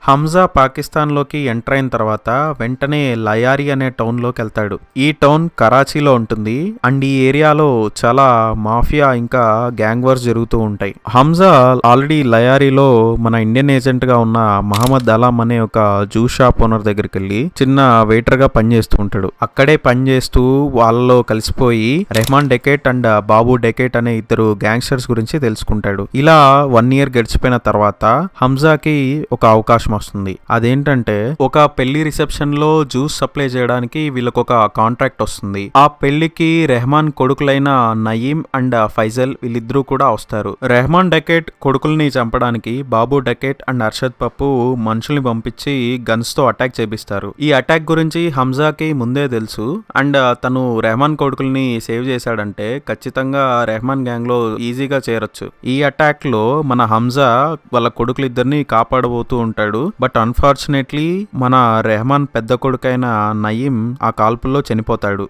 Hamza పాకిస్తాన్లోకి enter అయిన తర్వాత వెంటనే లయారి అనే టౌన్లోకి వెళ్తాడు. ఈ టౌన్ కరాచీలో ఉంటుంది అండ్ ఈ ఏరియాలో చాలా మాఫియా ఇంకా గ్యాంగ్ వార్స్ జరుగుతూ ఉంటాయి. హంజా ఆల్రెడీ లయారీలో మన ఇండియన్ ఏజెంట్ గా ఉన్న మహమ్మద్ అలాం అనే ఒక జ్యూస్ షాప్ ఓనర్ దగ్గరికి వెళ్ళి చిన్న వెయిటర్ గా పనిచేస్తూ ఉంటాడు. అక్కడే పనిచేస్తూ వాళ్ళలో కలిసిపోయి రెహమాన్ డెకేట్ అండ్ బాబు డెకేట్ అనే ఇద్దరు గ్యాంగ్స్టర్స్ గురించి తెలుసుకుంటాడు. ఇలా 1 year గడిచిపోయిన తర్వాత హంజాకి ఒక అవకాశం వస్తుంది. అదేంటంటే ఒక పెళ్లి రిసెప్షన్ లో జ్యూస్ సప్లై చేయడానికి వీళ్ళకి ఒక కాంట్రాక్ట్ వస్తుంది. ఆ పెళ్లికి రెహమాన్ కొడుకులైన నయీం అండ్ ఫైజల్ వీళ్ళిద్దరూ కూడా వస్తారు. రెహమాన్ డకెట్ కొడుకుల్ని చంపడానికి బాబు డకెట్ అండ్ అర్షద్ పప్పు మనుషుల్ని పంపించి గన్స్ తో అటాక్ చేపిస్తారు. ఈ అటాక్ గురించి హంజాకి ముందే తెలుసు అండ్ తను రెహమాన్ కొడుకుల్ని సేవ్ చేశాడంటే ఖచ్చితంగా రెహమాన్ గ్యాంగ్ లో ఈజీగా చేరొచ్చు. ఈ అటాక్ లో మన హంజా వాళ్ళ కొడుకులిద్దరిని కాపాడబోతూ ఉంటాడు. బట్ అన్ఫార్చునేట్లీ మన రెహమాన్ పెద్ద కొడుకైన నయీం ఆ కాల్పుల్లో చనిపోతాడు.